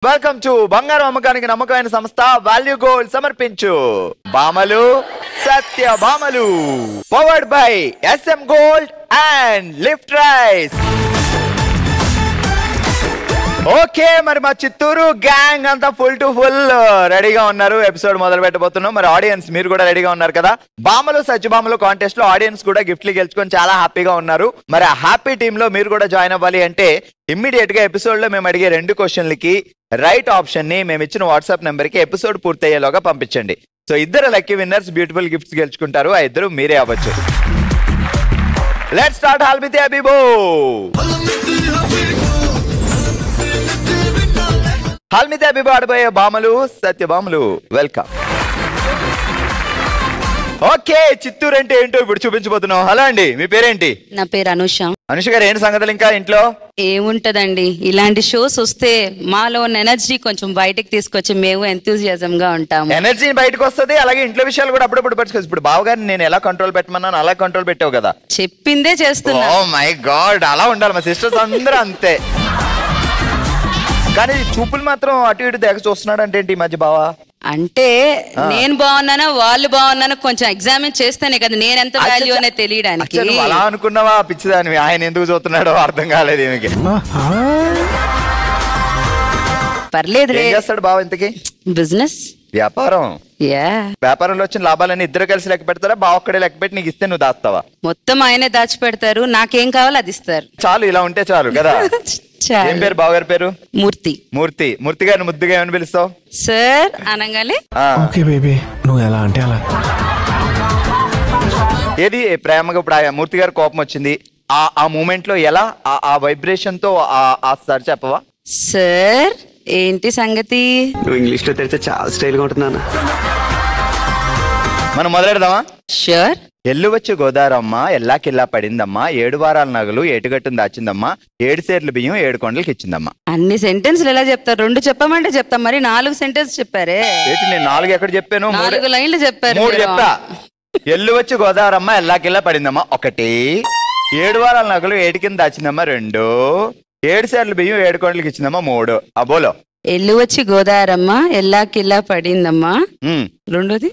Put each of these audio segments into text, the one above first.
Welcome to బంగారం అమ్మకానికి నమ్మకమైన సంస్థ వాల్యూ గోల్డ్ సమర్పించు బామలు సత్య బామలు powered by SM gold and lift rice. Okay, మరి మా చిత్తూరు గ్యాంగ్ అంతా ఫుల్ టు ఫుల్ రెడీగా ఉన్నారు. ఎపిసోడ్ మొదలు పెట్టబోతున్నాం. మరి ఆడియన్స్ మీరు కూడా రెడీగా ఉన్నారు కదా? బామలు సత్యబామలు కాంటెస్ట్ లో ఆడియన్స్ కూడా గిఫ్ట్లు గెలుచుకొని చాలా హ్యాపీగా ఉన్నారు. మరి ఆ హ్యాపీ టీమ్ లో మీరు కూడా జాయిన్ అవ్వాలి అంటే ఇమ్మీడియట్ గా ఎపిసోడ్ లో మేము అడిగే 2 క్వశ్చన్లకి రైట్ ఆప్షన్ ని మేము ఇచ్చిన వాట్సాప్ నెంబర్ కి ఎపిసోడ్ పూర్తయ్యేలోగా పంపించండి. సో ఇద్దరు లక్కీ విన్నర్స్ బ్యూటిఫుల్ గిఫ్ట్స్ గెలుచుకుంటారు. ఆ ఇద్దరు మీరే అవ్వచ్చు. లెట్స్ స్టార్ట్ హల్మితి అబీబో. హల్మితి అబీబో ఆడబోయే బామలు సత్యబామలు వెల్కమ్. ఓకే, చిత్తూరు అంటే ఏంటో ఇప్పుడు చూపించబోతున్నాం. హలో అండి, మీ పేరేంటి? నా పేరు అనుష. అనుష గారు, ఏంటి సంగతులు ఇంకా ఇంట్లో? ఏముంటదండి, ఇలాంటి షోస్ వస్తే మాలో ఉన్న ఎనర్జీ కొంచెం బయటకు తీసుకొచ్చి మేము ఎంతూజియాజం గా ఉంటాము. ఎనర్జీ బయటకు వస్తుంది, అలాగే ఇంట్లో విషయాలు కూడా అప్పుడప్పుడు పెట్టుకోవచ్చు. ఇప్పుడు బావగారిని నేను ఎలా కంట్రోల్ పెట్టమన్నాను అలా కంట్రోల్ పెట్టావు కదా. చెప్పిందే చేస్తున్నా. ఓ మై గాడ్, అలా ఉండాలి. మా సిస్టర్స్ అందరూ అంతే. కానీ చూపులు మాత్రం అటు ఇటు దగ్గర చూస్తున్నాడు అంటే ఏంటి ఈ మధ్య బావా? అంటే నేను బాగున్నానా వాళ్ళు బాగున్నానా కొంచెం ఎగ్జామిన్ చేస్తేనే కదా నేను ఎంత వాల్యూ అనేది తెలియడానికి. అలా అనుకున్నావా పిచ్చిదానివి? ఆయన ఎందుకు చూస్తున్నాడో అర్థం కాలేదు ఈమెకి. పర్లేదు. ఏం చేస్తాడు బావ ఇంతకి? బిజినెస్, వ్యాపారం. వ్యాపారంలో వచ్చిన లాభాలన్నీ ఇద్దరు కలిసి లెక్క పెడతారా? బావ ఒక్కడే లెక్క పెట్టి నీకు ఇస్తే నువ్వు దాస్తావా? మొత్తం ఆయనే దాచి పెడతారు, నాకేం కావాలో అది ఇస్తారు. చాలు, ఇలా ఉంటే చాలు కదా. ఏం పేరు బావగారి పేరు? మూర్తి. మూర్తి. మూర్తి గారిని ముద్దుగా ఏమని పిలుస్తావు? సార్ అనగానే ఓకే బేబీ, నువ్వు ఎలా అంటే అలా. ఏది ప్రేమగా ఇప్పుడు ఆ మూర్తి గారి కోపం వచ్చింది, ఆ మూమెంట్ లో ఎలా ఆ వైబ్రేషన్ తో ఆ సార్ చెప్పవా? సార్ ఏంటి సంగతి? నువ్వు ఇంగ్లీష్ లో తెలిస్తే చాలా స్టైల్ గా ఉంటున్నా. మనం మొదలెడదామా? షూర్. ఎల్లు వచ్చి గోదారమ్మ ఎల్లాకిల్లా పడిందమ్మా, 7 వారాల నగలు ఏటుగట్టును దాచిందమ్మా, 7 సేర్లు బియ్యం 7 కొండలకి ఇచ్చిందమ్మా. అన్ని సెంటెన్స్లు ఎలా చెప్తారు? 2 చెప్పమంటే చెప్తాం, మరి 4 సెంటెన్స్ చెప్పారే. ఏంటి, నేను 4 ఎక్కడ చెప్పాను? 4 లైన్లు చెప్పారు. 3 చెప్పా. ఎల్లు వచ్చి గోదారమ్మ ఎల్లాకిల్లా పడిందమ్మా 1, 7 వారాల నగలు ఏటి కింద దాచిందమ్మా 2, 7 సేర్లు బియ్యం 7 కొండలకి ఇచ్చిందమ్మా 3. అబోలో. ఎల్లు వచ్చి గోదారమ్మ ఎల్లాకిల్లా పడిందమ్మా. రెండోది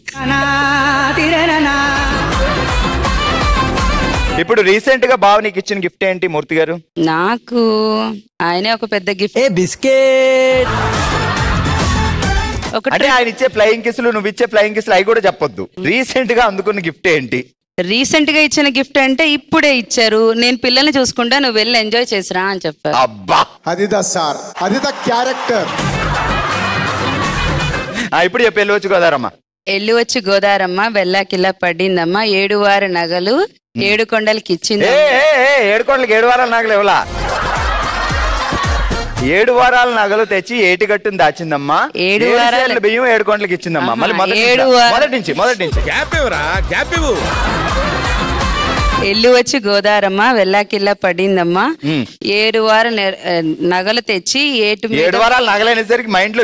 ఇప్పుడు రీసెంట్ గా బావ నీకు ఇచ్చిన గిఫ్ట్ ఏంటి మూర్తి గారు? నాకు ఆయనే ఒక పెద్ద గిఫ్ట్. బిస్కెట్. అంటే ఆయన ఇచ్చే ఫ్లయింగ్ కిస్లు, నువ్వు ఇచ్చే ఫ్లయింగ్ కిస్లు అవి కూడా చెప్పొద్దు. రీసెంట్ గా అందుకున్న గిఫ్ట్ ఏంటి? రీసెంట్ గా ఇచ్చిన గిఫ్ట్ అంటే ఇప్పుడే ఇచ్చారు, నేను పిల్లల్ని చూసుకుంటా నువ్వు వెళ్ళి ఎంజాయ్ చేసిరా అని చెప్పారు. అబ్బా, అదిదా సార్, అదిదా క్యారెక్టర్. ఇప్పుడు చెప్పి ఎల్లు వచ్చి గోదారమ్మ. ఎల్లు వచ్చి గోదారమ్మ వెళ్ళాకిల్లా పడిందమ్మా, 7 వారి నగలు 7 కొండలకి ఇచ్చింది. 7 కొండలకి 7 వారాల నగలు ఇవ్వలా, 7 వారాల నగలు తెచ్చి ఏటిగట్టును దాచిందమ్మా, 7 వారాల బియ్యం 7 కొండలకి ఇచ్చిందమ్మా. మళ్ళీ మొదటి నుంచి ఎల్లు వచ్చి గోదారమ్మ వెళ్ళాకిల్లా పడిందమ్మా, 7 వార నగలు తెచ్చి 7 వారాల నగలు అనేసరికి మైండ్ లో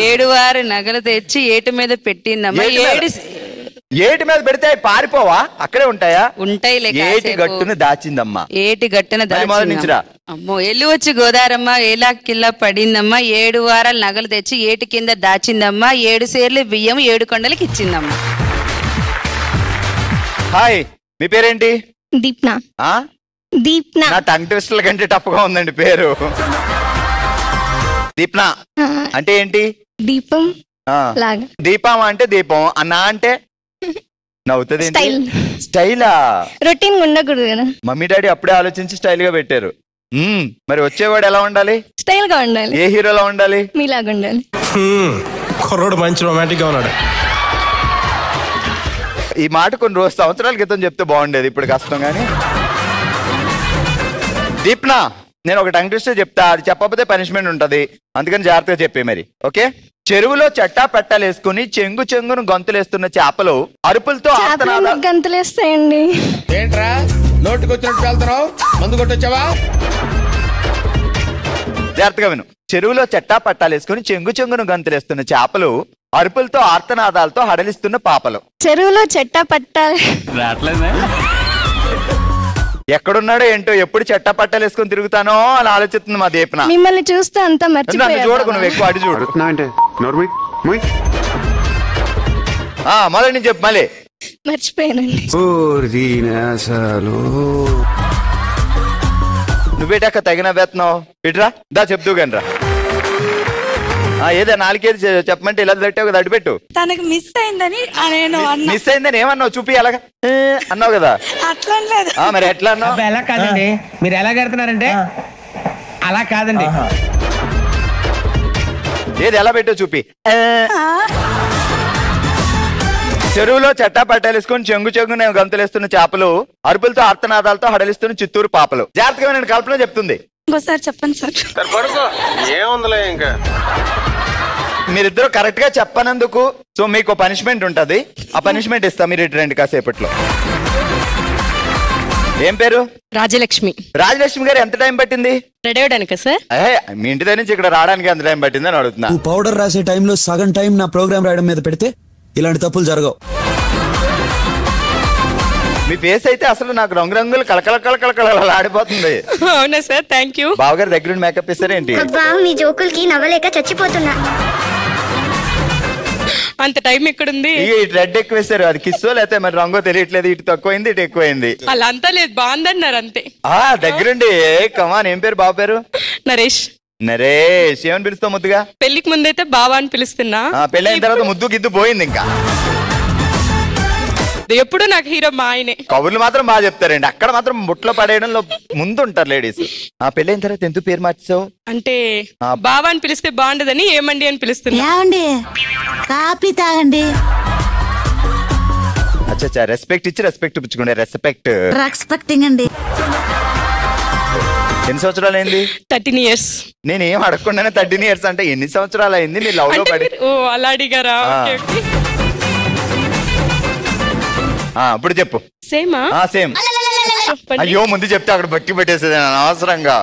7 వారి నగలు తెచ్చి ఏటు మీద పెట్టిందమ్మా. ఏటి మీద పెడితే పారిపోవా? అక్కడే ఉంటాయా? ఉంటాయి. ఏటి గట్టును దాచిందమ్మా. ఏటి గట్టున దాచిందమ్మా. అమ్మో. ఎల్లు వచ్చి గోదారమ్మ ఏలాకిల్లా పడిందమ్మా, 7 వారాల నగలు తెచ్చి ఏటి కింద దాచిందమ్మా, 7 సేర్లు బియ్యం 7 కొండలకి ఇచ్చిందమ్మా. హాయ్, మీ పేరేంటి? దీప్న. దీప్న. నా టంగ్ ట్విస్టర్ల కంటే టఫ్ గా ఉందండి పేరు. దీప్న అంటే ఏంటి? దీపం లాగా. దీపం అంటే దీపం, అన్నా అంటే నవ్వుతుంది. స్టైలా? రొటీన్ ఉండకూడదు కదా. మమ్మీ డాడీ అప్పుడే ఆలోచించి స్టైల్ గా పెట్టారు. మరి వచ్చేవాడు ఎలా ఉండాలి? స్టైల్ గా ఉండాలి. ఏ హీరోలా ఉండాలి? మీలాగా ఉండాలి. కుర్రోడు మంచి రొమాంటిక్ గా ఉన్నాడు. ఈ మాట కొన్ని సంవత్సరాల క్రితం చెప్తే బాగుండేది, ఇప్పుడు కష్టం. కానీ దీప్నా, నేను ఒక టంగ్ ట్విస్టర్ చెప్తా, అది చెప్పకపోతే పనిష్మెంట్ ఉంటది, అందుకని జాగ్రత్తగా చెప్పే మరి. ఓకే? చెరువులో చట్టా పెట్టలేసుకుని చెంగు చెంగును గంతులేస్తున్న చేపలు అరుపులతో గంతులేస్తాయండి. ఏంట్రా నోటికొచ్చినట్టు వెళ్తున్నావు? మందు కొట్టొచ్చావా? జాగ్రత్తగా విను. చెరువులో చట్టా పట్టాలేసుకుని చెంగు చెంగును గంతులేస్తున్న చేపలు అరుపులతో ఆర్తనాదాలతో హడలిస్తున్న పాపలు. చెరువులో చెట్టా పట్టాలి. ఎక్కడున్నాడో ఏంటో, ఎప్పుడు చెట్టా పట్టాలు వేసుకొని తిరుగుతానో అని ఆలోచిస్తుంది మా దీపన. మిమ్మల్ని చూస్తే అంతా నన్ను మర్చిపోయారు చూడకు, నువ్వు ఎక్కువ అటు చూడు. అడుగుతున్నావంటే నోర్మి ముయ్. మొదటి నుంచి చెప్పు మళ్ళీ. మర్చిపోయానండి. నువ్వేటాక తగిన వేతనావు ఇట్రా, దా చెప్తూ కానీ రా. ఏదో నాలుగేది చెప్పమంటే ఇలా తట్టావు కదా, అటు పెట్టు. తనకు మిస్ అయిందని నేను మిస్ అయిందని ఏమన్నావు? చూపి అలాగా అన్నావు కదా. అట్లా లేదు. మరి ఎట్లా అన్నావు? ఎలా కాదండి, మీరు ఎలా కడుతున్నారంటే అలా కాదండి. ఏది ఎలా పెట్టావు చూపి. చెరువులో చట్టా పట్టాలేసుకొని చెంగున గంతులేస్తున్న చేపలు, అరుపులతో ఆర్తనాదాలతో హడలిస్తున్న చిత్తూరు పాపలు. జాగ్రత్తగా నేను కల్పన చెప్తుంది. ఇంకోసారి చెప్పండి సార్. ఏముందిలే ఇంకా. మీరిద్దరు కరెక్ట్ గా చెప్పనందుకు సో మీకు పనిష్మెంట్ ఉంటది. ఆ పనిష్మెంట్ ఇస్తా, మీరు ఇటు రండి కాసేపట్లో. ఏం పేరు? రాజలక్ష్మి. రాజలక్ష్మి గారు ఎంత టైం పట్టింది రెడీ అవడానికి సార్? మీ ఇంటి దగ్గర నుంచి ఇక్కడ రావడానికి ఎంత టైం పట్టింది అని అడుగుతున్నా. పౌడర్ రాసే టైంలో సగం టైం నా ప్రోగ్రామ్ రాయడం మీద పెడితే ఇలాంటి తప్పులు జరగవు. మీ ఫేస్ అయితే అసలు నాకు రంగురంగులు కలకల ఆడిపోతుంది. అవునా సార్, థ్యాంక్ యూ. బావగారు దగ్గర మేకప్ ఇస్తారేంటి? మీ జోకులకి నవ్వలేక చచ్చిపోతున్నా. అంత టైం ఎక్కడుంది? ఇటు రెడ్ ఎక్కువ వేస్తారు, అది కిస్సో లేకపోతే మరి రంగో తెలియట్లేదు. ఇటు తక్కువైంది, ఇటు ఎక్కువైంది. అలా అంతా లేదు, బాగుందన్నారు అంతే. దగ్గరుండి కమాన్. ఏం పేరు బాబు పేరు? నరేష్. నరేష్. ఏమని పిలుస్తావు ముద్దుగా? పెళ్లికి ముందైతే బావా అని పిలుస్తున్నా. పెళ్ళైన తర్వాత ముద్దు గిద్దు పోయింది. ఇంకా ఎప్పుడు నాకు హీరో మా ఆయనే. కబుర్లు మాత్రం బాగా చెప్తారండి, అక్కడ మాత్రం బుట్లో పడేయడంలో ముందు ఉంటారు లేడీస్. పెళ్ళైన తర్వాత ఎందుకు పేరు మార్చావు? అంటే బావా అని పిలిస్తే బాగుండదని ఏమండి అని పిలుస్తున్నా. కాపీ తాగండి. అచ్చా, రెస్పెక్ట్ ఇచ్చి రెస్పెక్ట్ పుచ్చుకోండి. రెస్పెక్టింగ్ అండి. ఎన్ని సంవత్సరాలు అయింది? 13 years. నేనేం అడగకుండానే 13 years అంటే ఎన్ని సంవత్సరాలు అయింది మీరు లవ్ లో పడి? అలా అడిగారా? ఇప్పుడు చెప్పు. సేమా? సేమ్. అయ్యో ముందు చెప్తే అక్కడ బట్టి పెట్టేసేది అనవసరంగా.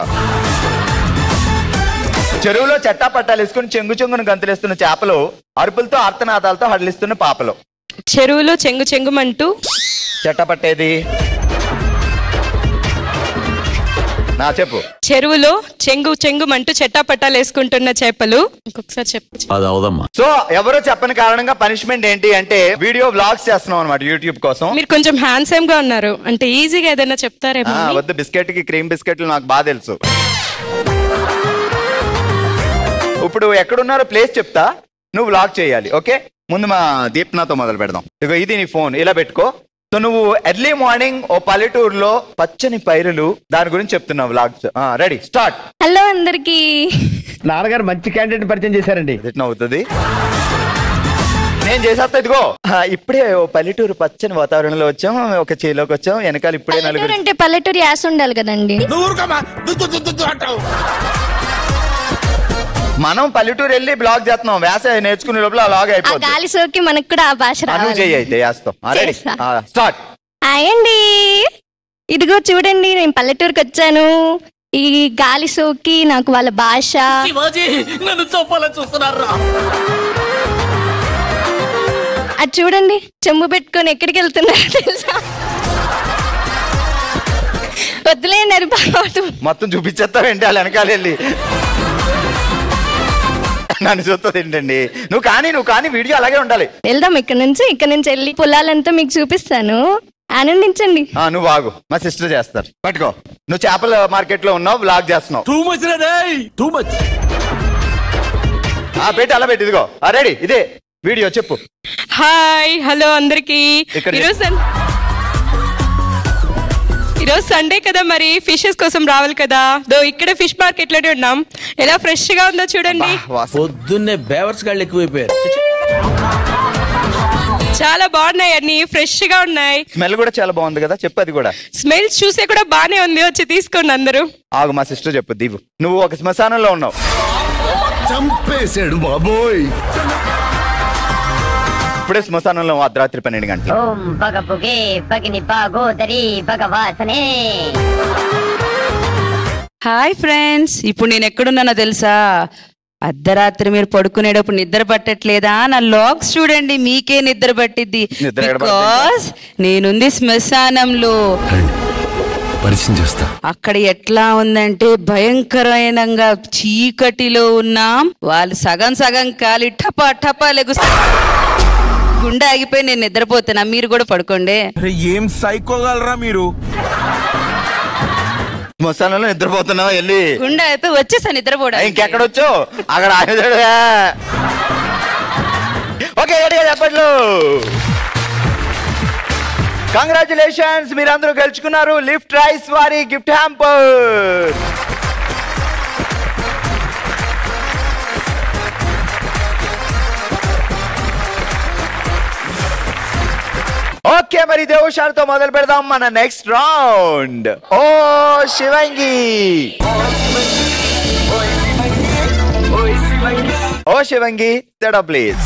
చెరువులో చట్టా పట్టాలు వేసుకుని చెంగున గంతులేస్తున్న చేపలు, అరుపులతో ఆర్తనాదాలతో హడలిస్తున్న పాపలు. చెరువులో చెంగుమంటూ చట్టా పట్టేది నా చెప్పు. చెరువులో చెంగుమంటూ చెట్టా పట్టాలు వేసుకుంటున్న చేపలు. ఇంకొకసారి చెప్పు. సో ఎవరో చెప్పని కారణంగా పనిష్మెంట్ ఏంటి అంటే వీడియో వ్లాగ్స్ చేస్తున్నాం అనమాట యూట్యూబ్ కోసం. మీరు కొంచెం హ్యాండ్సమ్ గా ఉన్నారు, అంటే ఈజీగా ఏదైనా చెప్తారేమో. వద్దు, బిస్కెట్ కి క్రీమ్ బిస్కెట్లు నాకు బాగా తెలుసు. ఇప్పుడు ఎక్కడున్నారో ప్లేస్ చెప్తా, నువ్వు వ్లాగ్ చేయాలి. ఓకే, ముందు మా దీప్నాతో మొదలు పెడదాం. ఇగో ఇది నీ ఫోన్, ఇలా పెట్టుకో. సో నువ్వు ఎర్లీ మార్నింగ్ ఓ పల్లెటూరులో పచ్చని పైరులు దాని గురించి చెప్తున్నావు వ్లాగ్స్. Ready, start. హలో అందరికి. నాన్నగారు మంచి క్యాండిడేట్ పరిచయం చేశారండి. అవుతుంది, నేను చేసేస్తా. ఇదిగో ఇప్పుడే ఓ పల్లెటూరు పచ్చని వాతావరణంలో వచ్చాం, ఒక చేలోకి వచ్చాం. వెనకాల ఇప్పుడే పల్లెటూరు అంటే పల్లెటూరు యాస ఉండాలి కదండి. మనం పల్లెటూరు వెళ్ళి బ్లాగ్ చేస్తున్నాం, వేస నేర్చుకునే లోపల బ్లాగ్ అయిపోతుంది. గాలి సోకి మనకు కూడా ఆ భాష రావాలి. అయితే వేస్తాం. స్టార్ట్. అయ్యండి, ఇదిగో చూడండి నేను పల్లెటూరుకి వచ్చాను. ఈ గాలి సోకి నాకు వాళ్ళ భాష. అది చూడండి, చెంబు పెట్టుకొని ఎక్కడికి వెళ్తున్నారు తెలుసా? వద్దులేండి, మొత్తం చూపించేస్తావేంటి వాళ్ళ వెనకాల వెళ్ళి? నన్ను చూస్తుంది ఏంటండి? నువ్వు కానీ వీడియో అలాగే ఉండాలి. వెళ్దాం ఇక్కడ నుంచి వెళ్ళి పొలాలంతా మీకు చూపిస్తాను, ఆనందించండి. నువ్వు ఆగు, మా సిస్టర్ చేస్తారు. పట్టుకో, నువ్వు చేపల మార్కెట్ లో ఉన్నావు, వ్లాగ్ చేస్తున్నావు. పెట్టి అలా పెట్టి, ఇదిగో రెడీ, ఇదే వీడియో చెప్పు. హాయ్, హలో అందరికి. ఈరోజు సండే కదా, మరి ఫిషెస్ కోసం రావాలి కదా. ఇక్కడ ఫిష్ మార్కెట్ లోనే ఉన్నాం. ఎలా ఫ్రెష్ గా ఉందో చూడండి. పొద్దున్నే బేవర్స్ గాళ్ళు ఎక్కువైపోయారు. చాలా బాగున్నాయి, అన్ని ఫ్రెష్ గా ఉన్నాయి. స్మెల్ కూడా చాలా బాగుంది కదా, చెప్పు. అది కూడా స్మెల్ చూసే కూడా బానే ఉంది, వచ్చి తీసుకోండి అందరూ. ఆగు, మా సిస్టర్ చెప్పు. దీవు, నువ్వు ఒక శ్మశానంలో ఉన్నావు. చంపేశాడు బాబోయ్. ఇప్పుడే శ్మశానంలో అర్ధరాత్రి 12 గంటలు. హాయ్ ఫ్రెండ్స్, ఇప్పుడు నేను ఎక్కడున్నానో తెలుసా? అర్ధరాత్రి మీరు పడుకునేటప్పుడు నిద్ర పట్టట్లేదా? నా లాగ్స్ చూడండి, మీకే నిద్ర పట్టిద్ది. బికాస్ నేనుంది శ్మశానంలో. పరిచయం చేస్తా. అక్కడ ఎట్లా ఉందంటే భయంకరమైన చీకటిలో ఉన్నాం. వాళ్ళు సగం సగం కాలి టపా టపా లెగుస్తారు. గుండె ఆగిపోయి నేను నిద్రపోతున్నా, మీరు కూడా పడుకోండి. ఏం సైకోగలరా మీరు? మసాలలో నిద్రపోతున్నావా? వెళ్ళి గుండె అయిపోయి వచ్చేసా నిద్రపోవడం. ఇంకెక్కడొచ్చు అక్కడ ఓకే చెప్పట్లు. కంగ్రాచులేషన్స్, మీరందరూ గెలుచుకున్నారు లిఫ్ట్ రైస్ వారి గిఫ్ట్ హ్యాంపర్. ఓకే, మరి ఇదే హుషారుతో మొదలు పెడదాం మన నెక్స్ట్ రౌండ్. ఓ శివంగి, ఓ శివంగి ప్లీజ్.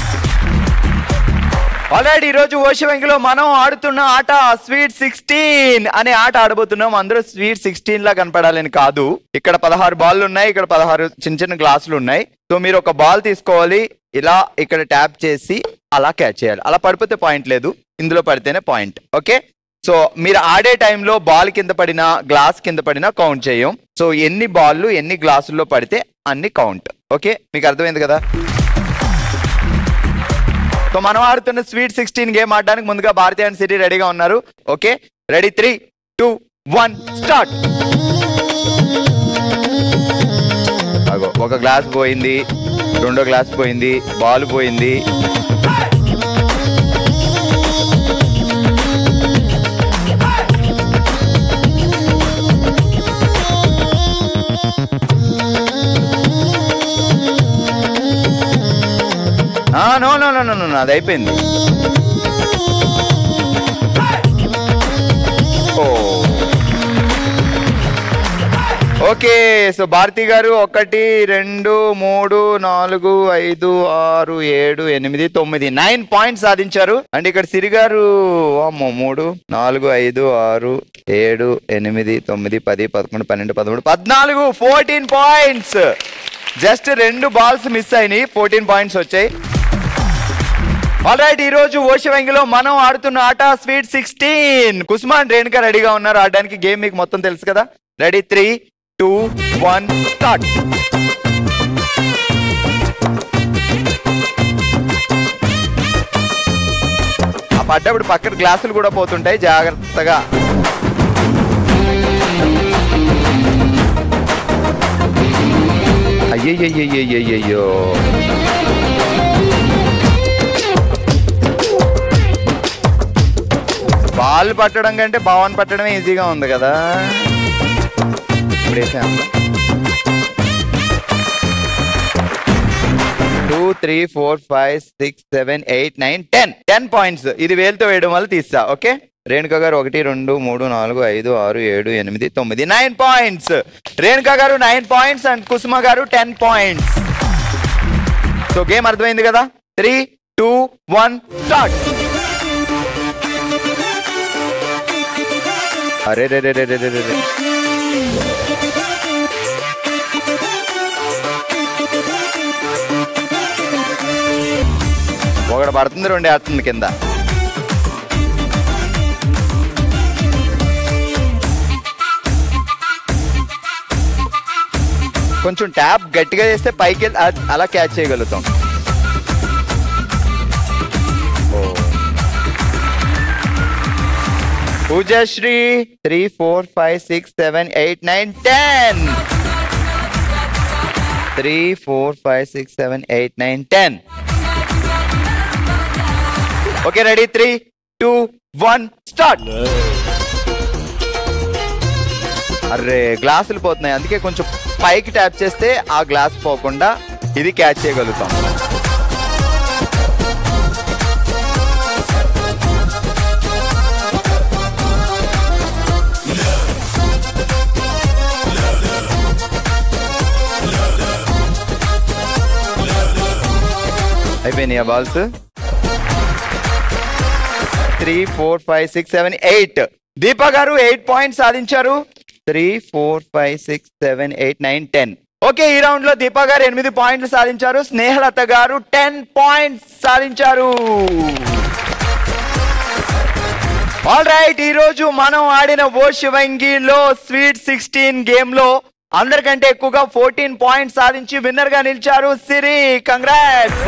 ఆల్రెడీ ఈరోజు ఓ శివంగిలో మనం ఆడుతున్న ఆట స్వీట్ 16 అనే ఆట ఆడబోతున్నాం. అందరూ స్వీట్ 16 లా కనపడాలని కాదు. ఇక్కడ 16 బాల్లు ఉన్నాయి, ఇక్కడ 16 చిన్న చిన్న గ్లాసులు ఉన్నాయి. సో మీరు ఒక బాల్ తీసుకోవాలి, ఇలా ఇక్కడ ట్యాప్ చేసి అలా క్యాచ్ చేయాలి. అలా పడిపోతే పాయింట్ లేదు, ఇందులో పడితేనే పాయింట్. ఓకే, సో మీరు ఆడే టైంలో బాల్ కింద పడినా గ్లాస్ కింద పడినా కౌంట్ చేయం. సో ఎన్ని బాల్లు ఎన్ని గ్లాసుల్లో పడితే అన్ని కౌంట్. ఓకే, మీకు అర్థమైంది కదా? సో మనం ఆడుతున్న స్వీట్ 16 గేమ్ ఆడడానికి ముందుగా భారతి అండ్ సిరి రెడీగా ఉన్నారు. Okay, ready 3, 2, 1 start. ఒక గ్లాస్ పోయింది, రెండో గ్లాస్ పోయింది, బాల్ పోయింది. No no no no no, అది అయిపోయింది. ఓకే, సో భారతి గారు 1, 2, 3, 4, 5, 6, 7, 8, 9 9 పాయింట్స్ సాధించారు. అండ్ ఇక్కడ సిరి గారు 3, 4, 5, 6, 7, 8, 9, 10, 11, 12, 13, 14 14 పాయింట్స్. జస్ట్ 2 బాల్స్ మిస్ అయినాయి, 14 పాయింట్స్ వచ్చాయి. ఆల్రైట్, ఈ రోజు ఓషవంగిలో మనం ఆడుతున్న ఆట స్వీట్ 16. కుసుమ అండ్ రేణుక రెడీగా ఉన్నారు ఆడడానికి. గేమ్ మీకు మొత్తం తెలుసు కదా. Ready 3, 2, 1 start. ఆ పడ్డప్పుడు పక్కన గ్లాసులు కూడా పోతుంటాయి, జాగ్రత్తగా. అయ్యయ్యో, బాల్ పట్టడం కంటే భావన పట్టడమే ఈజీగా ఉంది కదా. ఇప్పుడు 2, 3, 4, 5, 6, 7, 8, 9, 10 పాయింట్స్. ఇది వేలుతో వేయడం వల్ల తీస్తా. ఓకే, రేణుక గారు 1, 2, 3, 4, 5, 6, 7, 8, 9 9 పాయింట్స్. రేణుక గారు 9 పాయింట్స్ అండ్ కుసుమ గారు 10 పాయింట్స్. సో గేమ్ అర్థమైంది కదా. 3, 2, 1 స్టార్ట్. అరే రే రే రే రే రే రే, ఒకటి పడుతుంది, 2 వేస్తుంది కింద. కొంచెం ట్యాప్ గట్టిగా చేస్తే పైకి అలా క్యాచ్ చేయగలుగుతాం. పూజశ్రీ 3, 4, 5, 6, 7, 8, 9, 10. 3, 4, 5, 6, 7, 8, 9, 10. Okay, ready 3, 2, 1 start. అరే, గ్లాసులు పోతున్నాయి, అందుకే కొంచెం పైకి ట్యాప్ చేస్తే ఆ గ్లాస్ పోకుండా ఇది క్యాచ్ చేయగలుగుతాం. అయిపోయినాయా బాల్స్? 3, 4, 5, 6, 7, 8. దీపా గారు 8 పాయింట్స్ సాధించారు. 3, 4, 5, 6, 7, 8, 9, 10. ఓకే, ఈ రౌండ్ లో దీపా గారు 8 పాయింట్లు సాధించారు. స్నేహలత గారు 10 పాయింట్స్ సాధించారు. ఆల్ రైట్, ఈ రోజు మనం ఆడిన ఓ శివంగిలో స్వీట్ 16 గేమ్ లో అందరికంటే ఎక్కువగా 14 పాయింట్స్ సాధించి విన్నర్ గా నిలిచారు సిరి. కంగ్రాట్స్.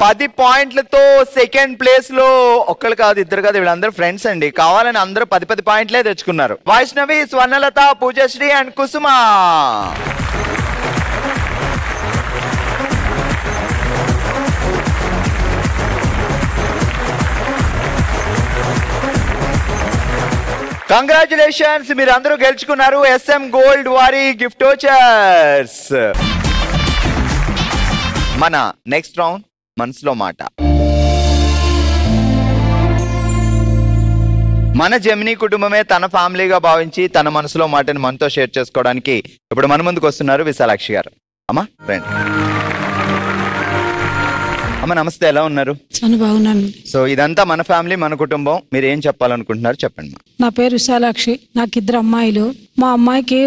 10 పాయింట్లతో సెకండ్ ప్లేస్ లో ఒక్కళ్ళు కాదు, ఇద్దరు కాదు, వీళ్ళందరూ ఫ్రెండ్స్ అండి. కావాలని అందరూ 10 పాయింట్లే తెచ్చుకున్నారు. వైష్ణవి, స్వర్ణలత, పూజశ్రీ అండ్ కుసుమ. కంగ్రాచులేషన్స్, మీరు అందరూ గెలుచుకున్నారు SM గోల్డ్ వారి గిఫ్ట్ వోచర్స్. మన నెక్స్ట్ రౌండ్ మనసులో మాట. మన జెమినీ కుటుంబమే తన ఫ్యామిలీగా భావించి తన మనసులో మాటని మనతో షేర్ చేసుకోవడానికి ఇప్పుడు మన ముందుకు వస్తున్నారు విశాలాక్షి గారు. అమ్మా ఫ్రెండ్. అమ్మ నమస్తే, ఎలా ఉన్నారు? చాలా బాగున్నాను. సో ఇదంతా మన ఫ్యామిలీ, మన కుటుంబం. మీరు ఏం చెప్పాలనుకుంటున్నారు చెప్పండి. నా పేరు విశాలాక్షి, నాకు 2 అమ్మాయిలు. మా అమ్మాయికి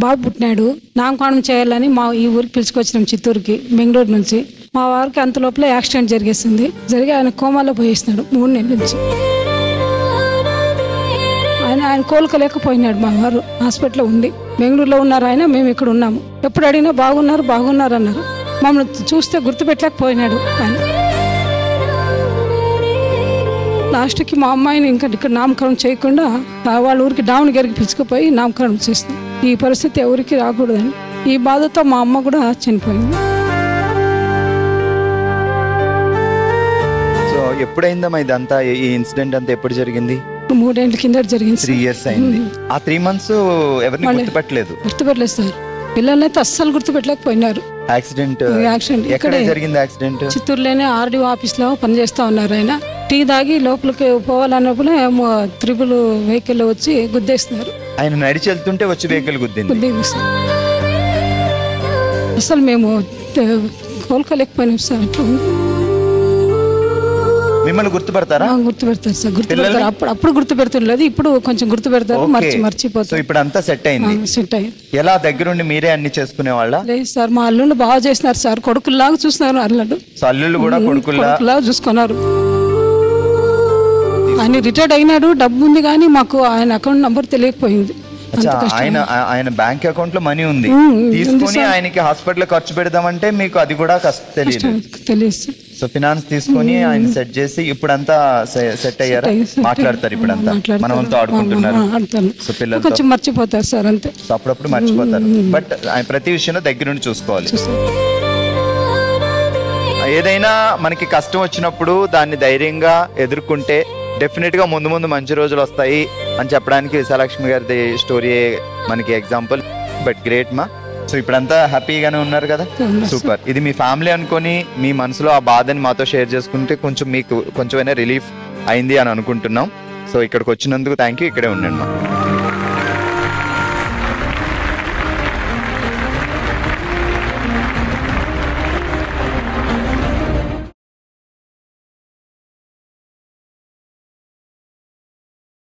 బాబు పుట్టినాడు, నామకరణం చేయాలని మా ఈ ఊరికి పిలుచుకొచ్చినాం, చిత్తూరుకి, బెంగళూరు నుంచి. మా వారికి అంత లోపల యాక్సిడెంట్ జరిగి ఆయన కోమాలో పోయేస్తున్నాడు 3 నెలల నుంచి. ఆయన కోలుకోలేకపోయినాడు. మా వారు హాస్పిటల్లో ఉండి, బెంగళూరులో ఉన్నారు ఆయన, మేము ఇక్కడ ఉన్నాము. ఎప్పుడు అడిగినా బాగున్నారు అన్నారు. మమ్మల్ని చూస్తే గుర్తుపెట్టలేకపోయినాడు ఆయన. లాస్ట్కి మా అమ్మాయిని ఇంకా ఇక్కడ నామకరణం చేయకుండా వాళ్ళ ఊరికి దావణగిరికి పిలుచుకుపోయి నామకరణం చేస్తాం. ఈ పరిస్థితి ఎవరికి రాకూడదని ఈ బాధతో మా అమ్మ కూడా చనిపోయింది. సో ఎప్పుడైందమ్మా ఇదంతా, ఈ ఇన్సిడెంట్ అంతా ఎప్పుడు జరిగింది? 3 ఏళ్ల కింద జరిగింది. 3 years అయింది. ఆ 3 months ఎవరిని గుర్తుపట్టలేదు సార్. పిల్లలైతే అస్సలు గుర్తుపెట్టలేకపోయినారు. యాక్సిడెంట్ ఎక్కడ జరిగింది? యాక్సిడెంట్ చిత్తూరులోనే RDO ఆఫీస్ లో పనిచేస్తా ఉన్నారు. ఆయన టీ తాగి లోపలికి పోవాలన్నప్పుడు త్రిబుల్ వెహికల్ వచ్చి గుద్దేస్తున్నారు. ఆయన నడిచి వెళ్తుంటే వచ్చి వెహికల్ గుద్దింది. అసలు మేము కోలుకోలేకపోయినాం సార్. అట్లా మిమ్మల్ని గుర్తుపడతారా? గుర్తుపెడతారు సార్, గుర్తుపెడతారు. అప్పుడు గుర్తుపెడుతున్నది, ఇప్పుడు కొంచెం గుర్తుపెడతారు, మర్చిపోతారు. ఇప్పుడు అంతా సెట్ అయింది. ఎలా దగ్గరుండి మీరే అన్ని చేసుకునే వాళ్ళ? లేదు సార్, మా అల్లుళ్ళు బాగా చేసినారు సార్, కొడుకుల్లాగా చూస్తున్నారు. అల్లుళ్ళు కూడా కొడుకుల్లాగా చూసుకున్నారు. ఆయన రిటైర్డ్ అయినాడు, డబ్బు ఉంది, కానీ మాకు ఆయన అకౌంట్ నంబర్ తెలియకపోయింది. ఆయన బ్యాంక్ అకౌంట్ లో మనీ ఉంది, తీసుకుని ఆయనకి హాస్పిటల్ ఖర్చు పెడదామంటే మీకు అది కూడా తెలియదు. సో ఫినాన్స్ తీసుకొని ఆయన సెట్ చేసి ఇప్పుడంతా సెట్ అయ్యారా? మాట్లాడతారు ఇప్పుడంతా, మన వాళ్ళతో ఆడుకుంటున్నారు. సో పిల్లలు మర్చిపోతారు సార్, అంతే. సో అప్పుడప్పుడు మర్చిపోతారు, బట్ ఆయన ప్రతి విషయంలో దగ్గరుండి చూసుకోవాలి. ఏదైనా మనకి కష్టం వచ్చినప్పుడు దాన్ని ధైర్యంగా ఎదుర్కొంటే డెఫినెట్ గా ముందు మంచి రోజులు వస్తాయి అని చెప్పడానికి విశాలక్ష్మి గారి స్టోరీ మనకి ఎగ్జాంపుల్. బట్ గ్రేట్ మా. సో ఇప్పుడంతా హ్యాపీగానే ఉన్నారు కదా? సూపర్. ఇది మీ ఫ్యామిలీ అనుకొని మీ మనసులో ఆ బాధని మాతో షేర్ చేసుకుంటే కొంచెం మీకు కొంచెమైనా రిలీఫ్ అయింది అని అనుకుంటున్నాం. సో ఇక్కడికి వచ్చినందుకు థ్యాంక్ యూ. ఇక్కడే ఉండండి మా.